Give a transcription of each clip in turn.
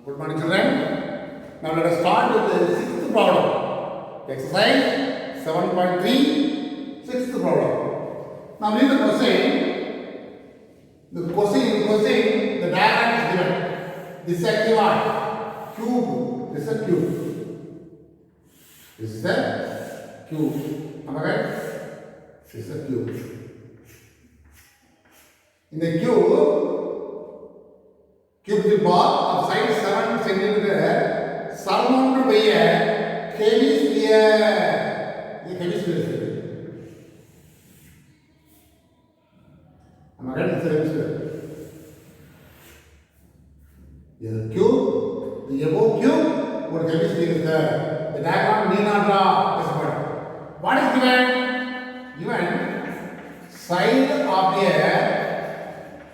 Good morning, children. Now let us start with the sixth problem. Exercise 7.3, sixth problem. Now read the question. The question, the diagram is given. This is actually what? Cube. This is a cube. This is a cube. Am I right? This is a cube. In the cubical ball of size 7 centimeter surrounded by a hemisphere. Am I right? It's a hemisphere. The cube, the above cube, what hemisphere is there? The diagram need not draw. What is given? Given side of a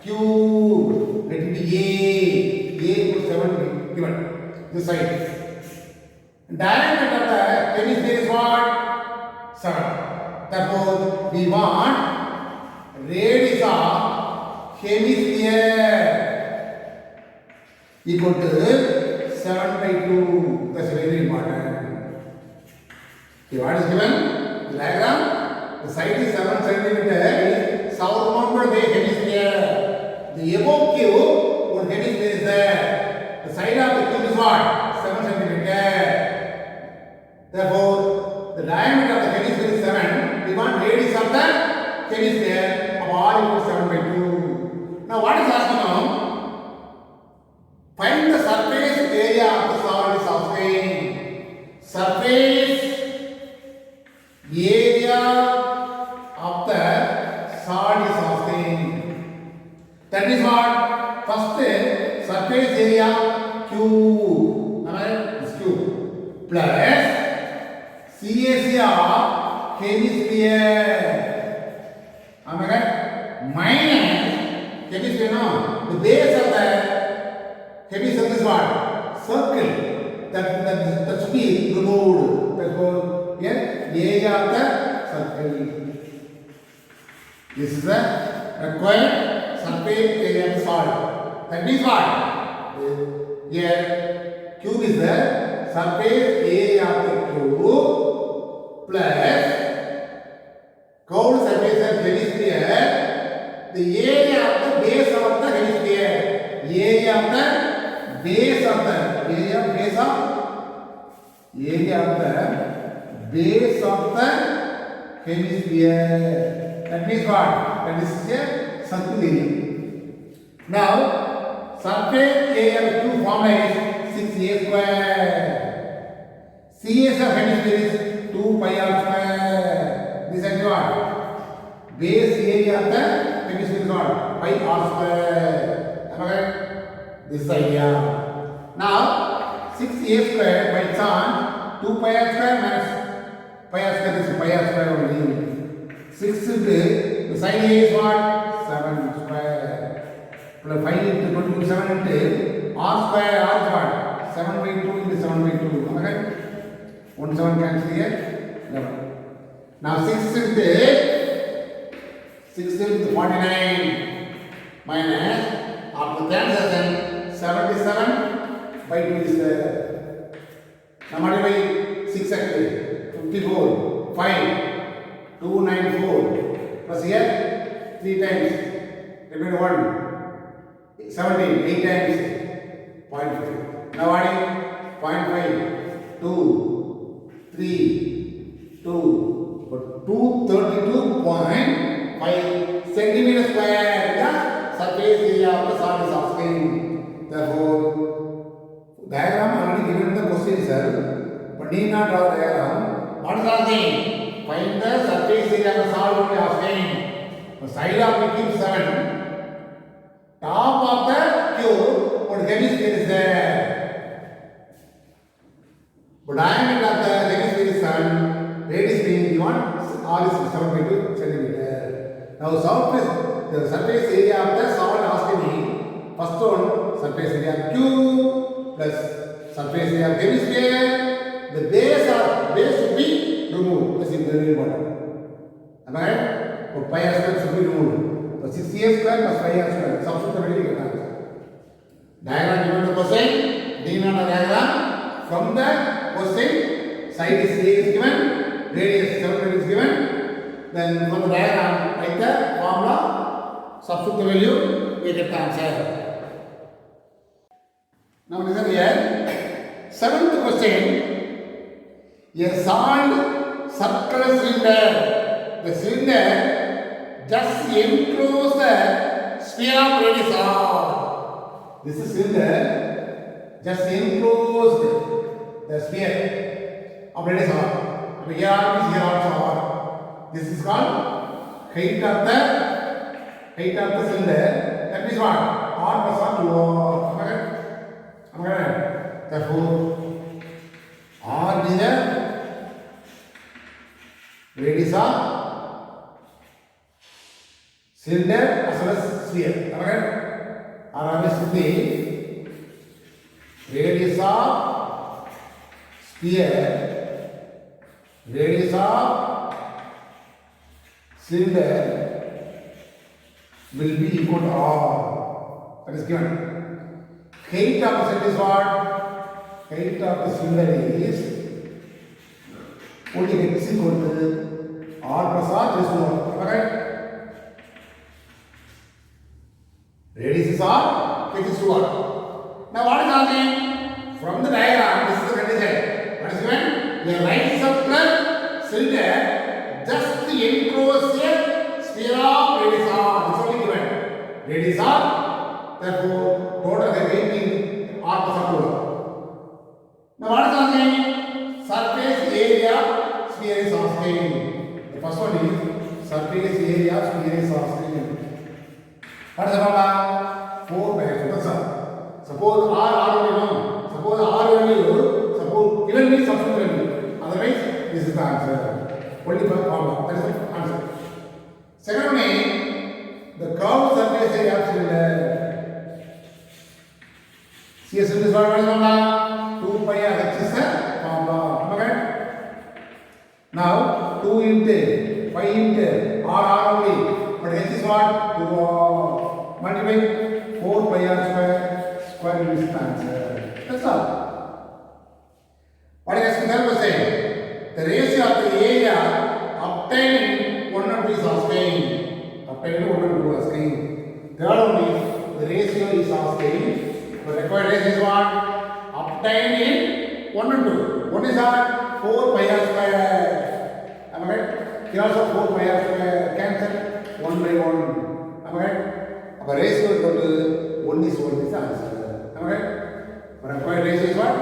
cube. Let it be A equals 7 given. This side. Diameter of the hemisphere is what? 7. Therefore, we want radius of hemisphere equal to 7/2. That's very important. Okay, what is given? The diagram. The side is 7 centimeter is surrounded by hemisphere. The above cube, what hemisphere is there? The side of the cube is what? 7 centimeter. Therefore, the diameter of the hemisphere is 7. We want radius of the hemisphere of r equals 7/2. Now, what is asked now? Find the surface area of the solid is asking. Surface area of the solid is asking. That is what? First, surface area Q. This Q. Plus CAC of hemisphere. Am I right? Minus hemisphere, no. The base of the hemisphere is what? Circle. That should be removed. Therefore, here area of the circle. This is the required surface area of the solid. That means what? Here cube is the surface area of the cube plus curved surface of hemisphere. The area of the base of the hemisphere. Area of the base of the base of the hemisphere. That means what? That is a circle area. Now, surface area of cube formula is 6a square. CS of hemisphere is 2 pi r square. This is what? Base area of the hemisphere is what? Pi r square. Am I right? This idea. Now, 6a square by chance 2 pi r square minus pi r square. This is pi r square only. 6 into the side A is what? 7 square. Plus 5 into 27 into r square. R is what? 7/2 into 7/2. Am I right? 1 7 cancel here. 11. Now 6 into 49 minus after cancellation 77/2 is there. Now multiply 6 actually 54 5 294 plus here 3 times remainder 1 17 8 times 0.5. Now adding 0.5 2 3 2 but 232.5 centimeter square. The surface area of the solid is asking. Therefore, diagram already given in the question itself, but need not draw diagram. What is asking? Find the surface area of the solid only asking. The side of the cube 7. Top of the cube, what hemisphere is there? But diameter of the hemisphere is 7. Radius being given, r is 7/2 centimeter. Now the surface area of the solid asking. First one, surface area of cube plus surface area of hemisphere. The base should be removed. This is very important. Am I right? So pi r square should be removed. So 6a square plus pi r square. Substitute the value. Diagram given the question. Looking at the diagram, from the question, side is A is given, radius 7 is given. Then from the diagram, write the formula, substitute the value, we get the answer. Now listen here. Seventh question. A solid circular cylinder. The cylinder just enclosed the sphere of radius r. This is cylinder just enclosed the sphere of radius r. Here r is here also r. This is called height of the cylinder. That means what? R plus r to r. Therefore, R is the radius of cylinder as well as sphere. Okay? R is the radius of sphere, radius of cylinder will be equal to R. That is given. Height of the cylinder is what? Height of the cylinder is only h is equal to r plus r is 1. Okay? Radius is r, h is 2 r. Now what is happening? From the diagram, this is the condition. What is given? A right circular cylinder just encloses a sphere of radius r. This is only given. Radius r, therefore total height is r plus r 2 r. Now what is asking? Surface area sphere is asking. The first one is surface area sphere is asking. What is the formula? 4 by epsilon. Suppose r only known. Suppose r value, suppose given me substitute value. Otherwise, this is the answer. Only for formula. That is the answer. Second one is the curved surface area of cylinder. See a cylinder is what is the formula? 2 pi r h is the formula. Okay? Now 2 into pi into r only. But h is what? 2 multiply 4 pi r square is the answer. That's all. What is the third question? The ratio of the area obtained in 1 and 2 is asking. Obtained 1 and 2 is asking. Third one is the ratio is asking. The required ratio is what? Obtained in 1 and 2. 1 is what? 4 pi r square. Am I right? Here also 4 pi r square. Cancel 1 by 1. Am I right? Our ratio is equal to 1 is 1 is the answer. Am I right? The required ratio is what?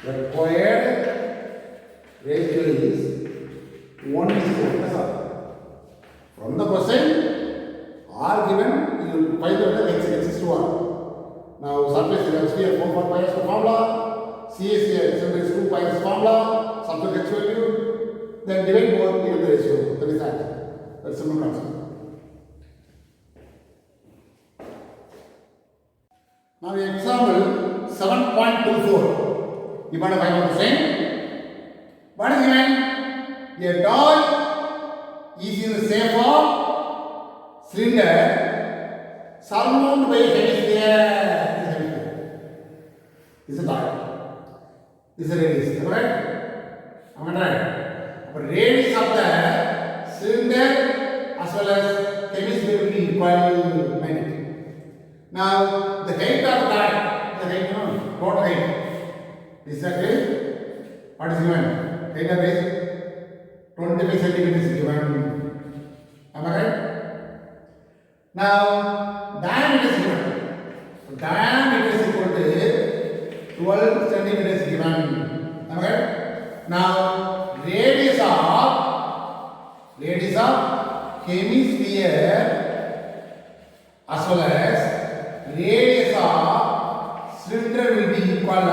The required ratio is 1 is 1. That's all. From the question, r given, you will find the x is to r. Now, surface area sphere 4 pi is the formula. CS here is 2 pi is the formula. Substitute x value. Then divide both give the ratio. That is that. That's simple concept. Now, example 7.24. You want to find out the same. What is given? A toy is in the shape of cylinder surrounded by hemisphere. This is a toy. This is a radius. Am I right? Am I right? But radius of the cylinder as well as hemisphere will be equal minute. Now, the height of the height, total height. Is that it? What is given? Height of is 25 centimeters is given. Am I right? Now, diameter is given. So, diameter is equal to 12 centimeters given. Am I right? Now, radius of hemisphere as well as radius of cylinder will be equal.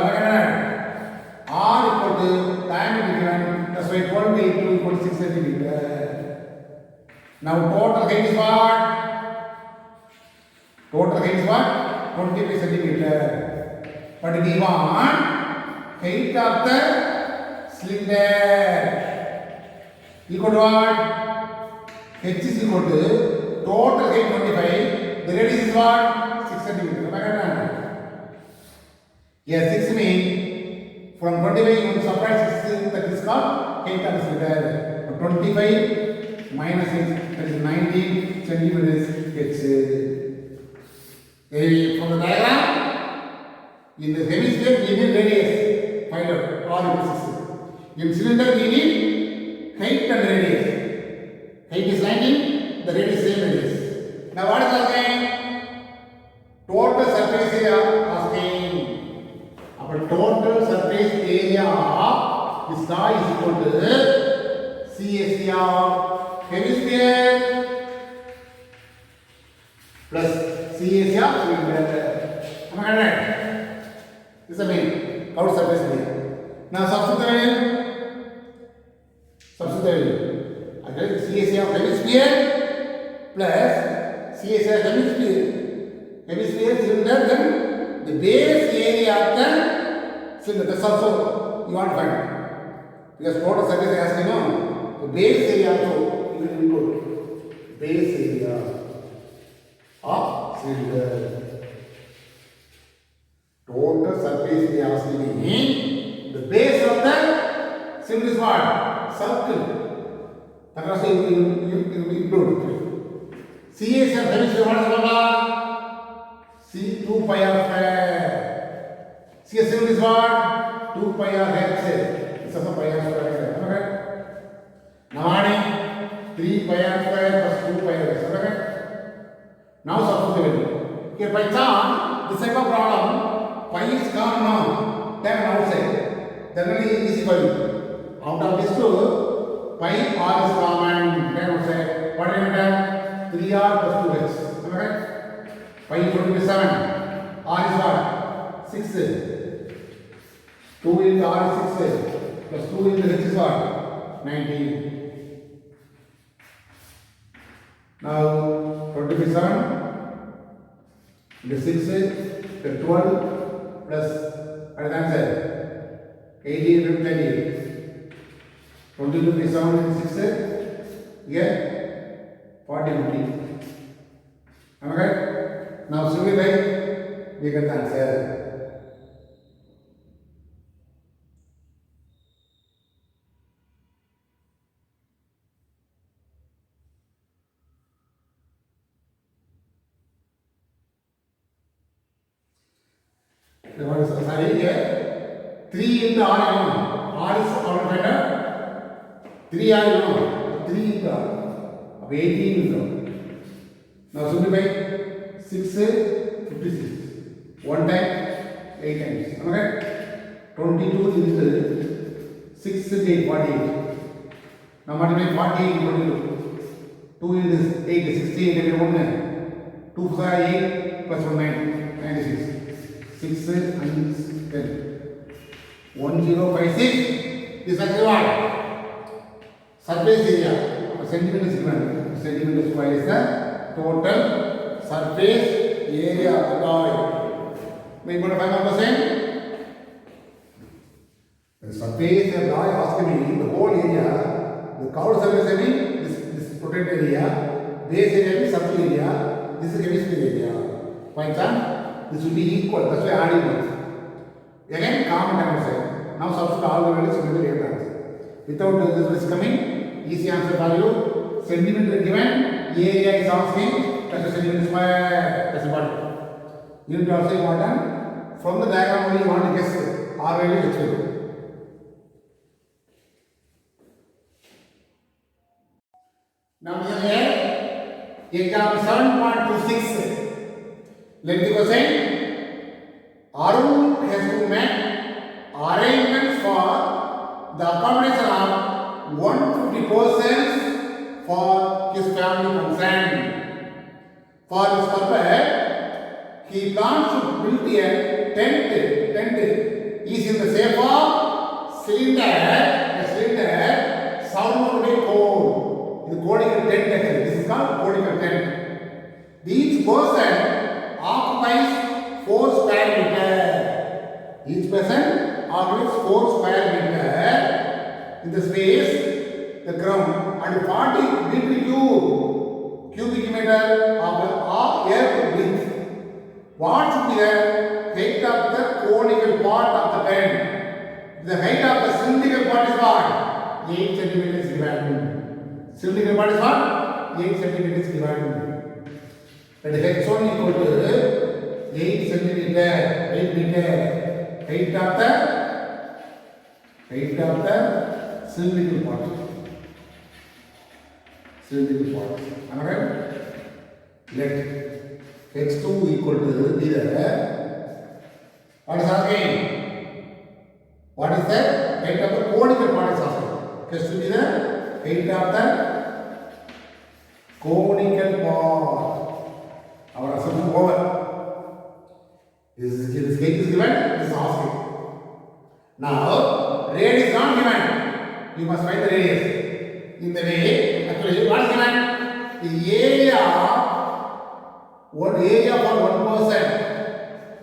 R equal to diameter given. That's why 12 by 2 equal to 6 centimeter. Now total height is what? Total height is what? 25 centimeter. But we want height of the cylinder equal to what? H is equal to total height 25. The radius is what? 6 centimeter. Here 6 means from 25 you subtract 6, that is called height of the cylinder. 25 minus 6, that is 19 centimeters h. From the diagram, in the hemisphere we need radius, find out all 6. In cylinder we need height and radius. Height is 19, the radius is same radius. Now what is asking? Total surface area asking. Our total surface area of this die is equal to CSE of hemisphere plus CSE of cylinder. Am I correct? This is the main total surface area. Now substitute again CSE of hemisphere plus CSE of hemisphere cylinder, then the base area of the cylinder. That's also you want to find, because total surface area asking, no, the base area also you will include base area of cylinder. Total surface area asking means the base of the cylinder is what? Circle. That also you include. CSE of hemisphere, what is the formula? C 2 pi r square. CSE cylinder is what? 2 pi r h. This is also pi r square. Okay. Now 3 pi r square plus 2 pi r. Okay. Now substitute. Here by chance, this type of problem, pi is common now. Then outside. Generally easy for you. Out of this two, pi r is common. Then outside. What do you have? 3r plus 2h. Am I right? Pi is going to be 7. R is what? 6. 2 into r is 6. Plus 2 into h is what? 19. Now 27 into 6 is 12 plus what is the answer? 18 into 28. 22 into 7 into 6 here 40 50. Am I right? Now simplify, we get the answer. Sorry, here 3 into r, r is our better. 3 r, 3 into r, of 18 into. Now simplify, 6 56. 1 time 8 times. Okay? 22 into 6 is 8, 48. Now multiply 48 into 22. 2 into 8 is 16 into 1. 2 for 8 plus 1 9, 96. 6 and 10. 1056. This is what? Surface area. Centimeter square. Centimeter square is the total surface area of the toy. May you find out the same? The surface of the toy asking me the whole area, the covered surface area, this protected area, base area is circle area, this is hemisphere area. Point on? This will be equal, that's why adding it. Again, common answer. Now substitute all the values in the real answer. Without this is coming, easy answer for you. Centimeter given, area is asking, that's a centimeter square, that's important. Unit also important. From the diagram only you want to guess R value, H value. Now here, example 7.26. Let the question. Arun has to make arrangements for the accommodation of 150 persons for his family function. For this purpose, he plans to build a tent. Tent is in the shape of cylinder. A cylinder surrounded by cord. This conical tent actually. This is called conical tent. Each person occupies 4 square meter. Each person occupies 4 square meter in the space, the ground, and 40 cubic meter of air to breathe. What should be the height of the conical Then the height of the cylindrical part is what? 8 centimeters given. Cylindrical part is what? 8 centimeters given. And h1 equal to 8 centimeter, 8 meter. Height of the cylindrical part. Cylindrical part. Am I right? Let h2 equal to be the what is asking? What is that? Height of the conical part is asking. Has to be the height of the conical part. Our assumption over. This height is given. This is asking. Now, radius is not given. You must find the radius. In the way, actually, what is given? The area. What area for 1%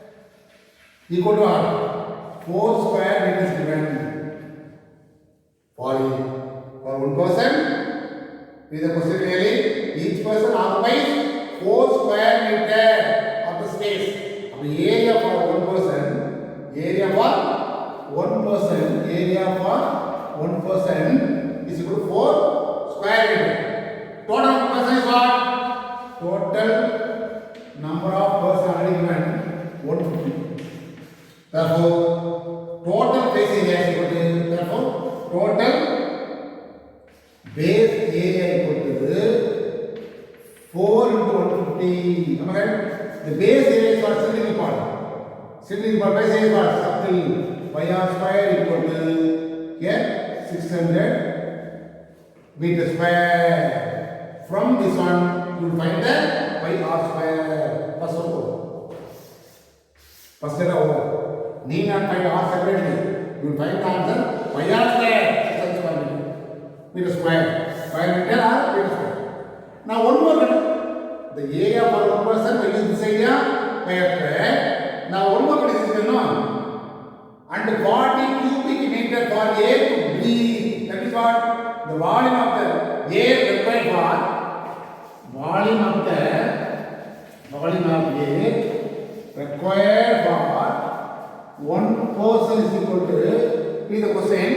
equal to what? 4 square meters given. For 1%, is the question really? Each person occupies 4 square meter of the space. The area for 1%, area is equal to 4 square meter. Total person is what? Total number of persons already given 150. Therefore, total base area is equal to, therefore, total base area equal to 4 into 150. Am I right? The base area is what? Cylindrical part. Cylindrical part base area is what? Circle. Pi r square equal to here 600 meter square. From this one, you will find the pi r square. First letter over. Need not find r separately. You will find the answer pi r square. Meter square. Square meter or meter square. Now one more letter. The area for 1% will use this area pi r square. Now one more letter is known. And 40 cubic meter for air to breathe. That is what? The volume of the air required for volume of air required for 1 person is equal to, read the question,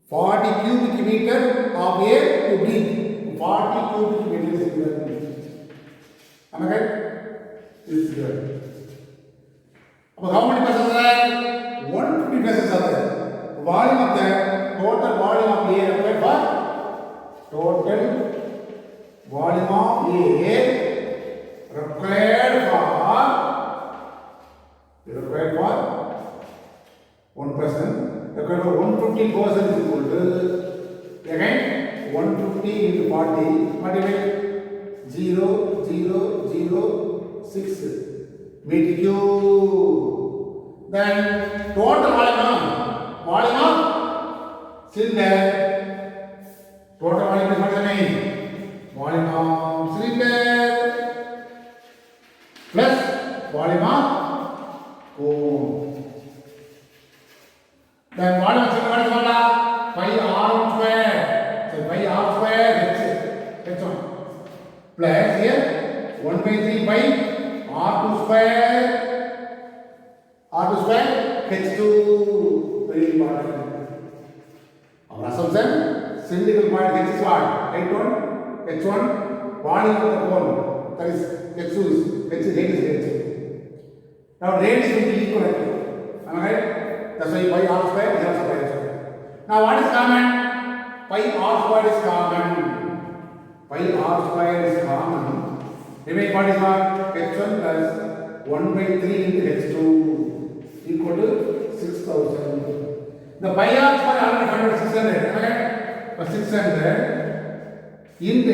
40 cubic meter of air to breathe. 40 cubic meter is equal to. Am I right? This is good. How many persons are there? 150 persons are there. Volume of the total volume of air required for total volume of air required for 1 person. Required for 150 persons is equal to, again 150 into 40 multiplied 0 0 0 6 meter cube. Then total volume of cylinder. Total volume is what the name? Volume of cylinder plus volume of cone. Then volume of cylinder is what? Pi r square. So pi r square h1 plus here 1 by 3 pi r2 square h2. Very important. Our assumption, cylindrical point h is what? h1 volume of the cone, that is h2 is h. Now radius will be equal. Am I right? That's why pi r square is also pi r square. Now what is common? Pi r square is common. Pi r square is common. Remaining part is what? h1 plus 1 by 3 into h2 equal to 6000. The pi r square already found 600. Am I right? For 600 into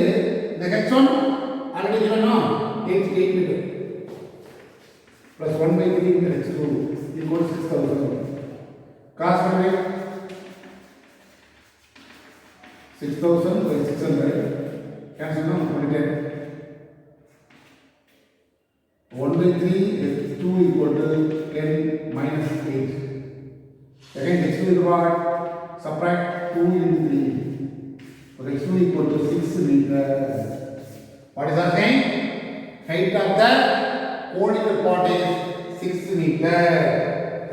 the h1 already given now 8 meter plus 1 by 3 into h2 equal to 6000. Cross multiply 6000 by 600 cancel now 110. 1 by 3 h2 equal to 10 minus 8. Again h2 is what? Subtract 2 into 3. So h2 equal to 6 meter. What is our saying? Height of the conical part is 6 meter.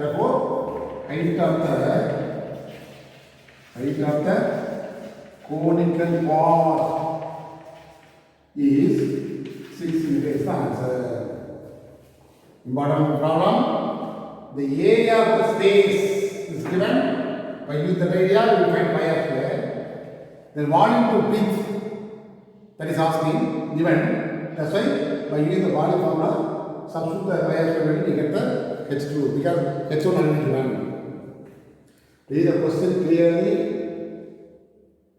Therefore, height of the conical part is 6 meters. The answer. Important problem. The area of the space is given. By using that area, we will find pi r square. Then volume to width, that is asking, given. That's why by using the volume formula, substitute the pi r square value, we get the h2 because h1 only given. Read the question clearly,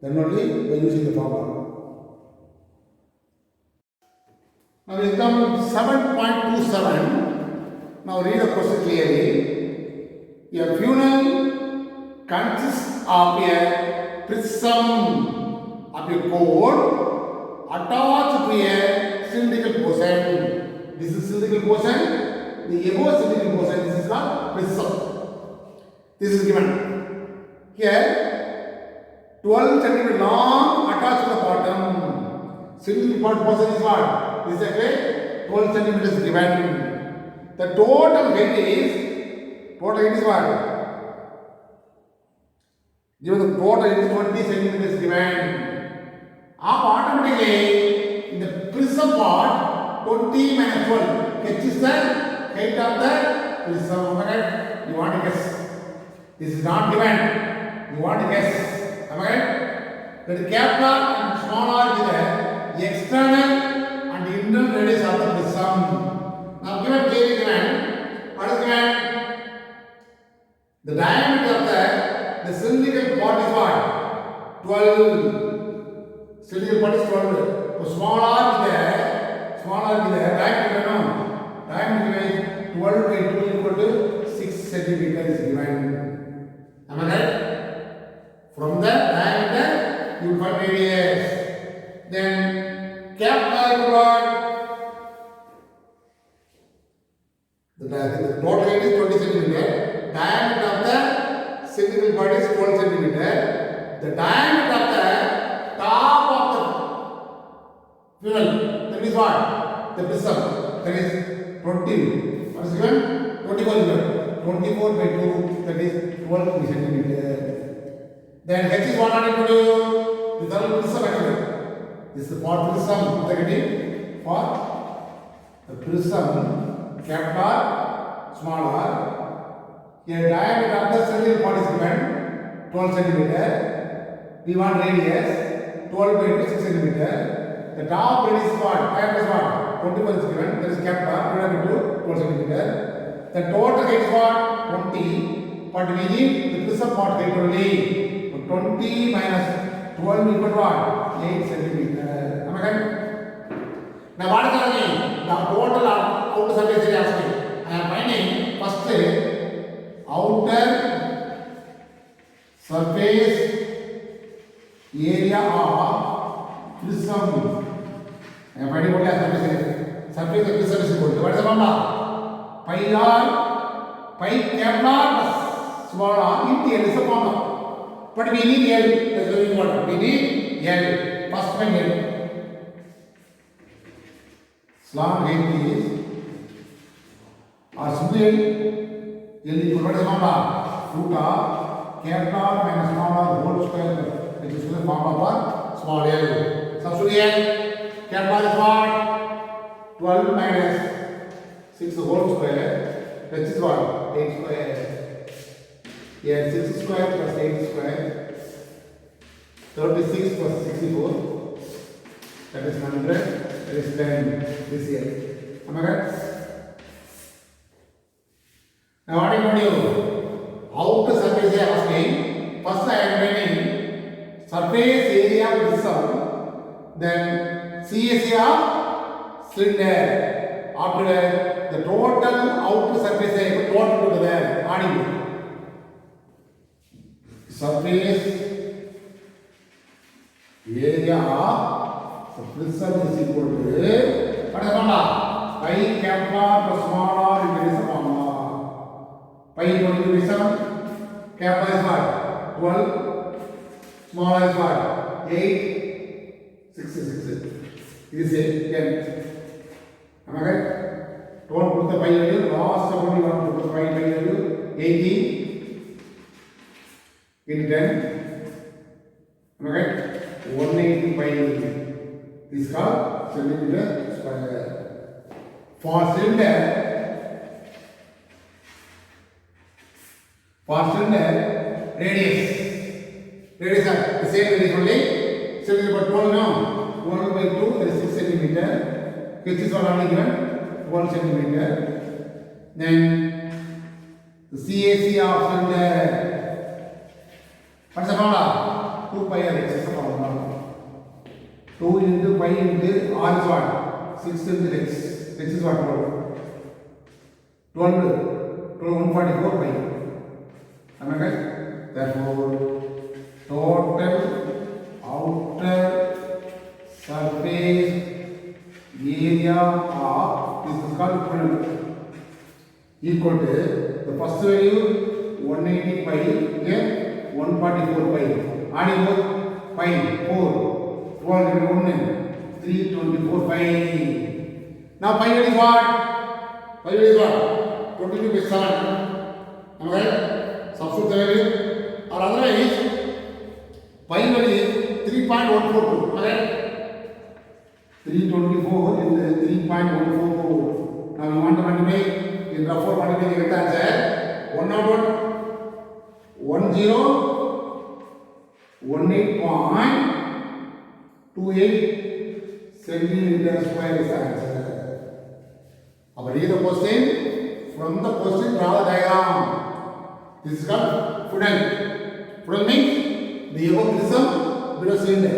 then only by using the formula. Now example 7.27. Now read the question clearly. A funnel consists of a prism of a cone attached to a cylindrical portion. This is cylindrical portion. The above cylindrical portion, this is called prism. This is given. Here 12 cm long attached to the bottom. Cylindrical portion is what? This is a 12 cm is given. The total height is what? Given the total height is 20 cm is given. Automatically in the prism part 20 minus 12. H is the height of the prism. Okay? You want to guess. This is not given. You want to guess. Am I right? That the capital and small r is the external and internal radius of the prism. Now given clearly given. What is given? The diameter of the cylindrical part is what? 12. Cylindrical part is 12. So small r is there. Small r is there. Diameter no. Diameter is 12 by 2 equal to 6 cm is given. Am I right? From the diameter you will find radius. Then capital what? The total height is 20 cm. Diameter of the cylindrical part is 12 cm. The diameter of the top of the funnel, that is what? The prism, that is 20. What is given? 24 is given. 24 by 2, that is 12 cm. Then h is what I need to do? This is the prism actually. This is the part prism. For the prism, capital, small r. Here diameter of the cylindrical part is given 12 cm. We want radius 12 by 6 cm. The top radius is what? Diameter is what? 24 is given. That is capital divided by 12 cm. The total height is what? 20. But we need the prism part height only. So 20 minus 12 equal to what? 8 cm. Am I right? Now what is happening? The total outer surface area asking. I am finding first outer surface area of prism. I am finding only surface area. Surface of prism is equal to what is the formula? Pi r pi capital R plus small r into L is the formula. But we need L. That's very important. We need L. First one L. Slant height is or simply L equal to what is the formula? Root of capital R minus small r whole square, which is the formula for small L. Substitute L. Capital is what? 12 minus 6 whole square. That is what? 8 square. Here 6 square plus 8 square. 36 plus 64. That is 100. That is 10 this year. Am I right? Now what I want you? Outer surface area asking. First I am finding surface area prism. Then CSA of cylinder. After the total outer surface area total together adding surface area of the prism is equal to what is the formula? Pi capital plus small r into this formula. Pi equal to prism. Capital is what? 12. Small r is what? 8. 66. This is 10. Am I right? Don't put the pi value. Last one you want to put the pi value. 8 is called centimeter square. For cylinder, radius are the same radius only. Cylinder but 12 now. 12 by 2 that is 6 centimeter. Which is already given 1 centimeter. Then the CAC of cylinder. What's the formula? 2 pi r x is the formula. 2 into pi into r is what? 6 into x. X is what? 12. 144 pi. Am I right? Therefore, total outer surface area of this is called fluid equal to the first value 180 pi here 144 pi. Adding both pi 4 12 into 1 324 pi. Now pi value is what? Pi value is what? 22 by 7. Am I right? Substitute the value or otherwise pi value is 3.142. Am I right? 324 is 3.144. Now you want to multiply in rough form multiply the answer 101 18.28 centimeter square is the answer. Now read the question. From the question draw the diagram. This is called funnel. Funnel means the above prism below cylinder.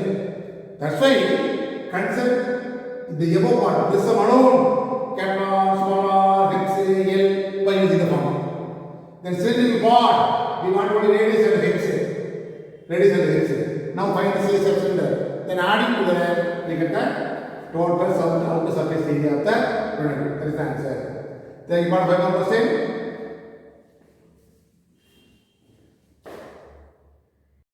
That's why consider the above part prism alone. Capital R, small r, x, L by using the formula. Then cylindrical part we want only radius and x. Radius and x. Now find the size of cylinder. Then adding to that we get the total outer surface area of the funnel. That is the answer. Then you want to find one question.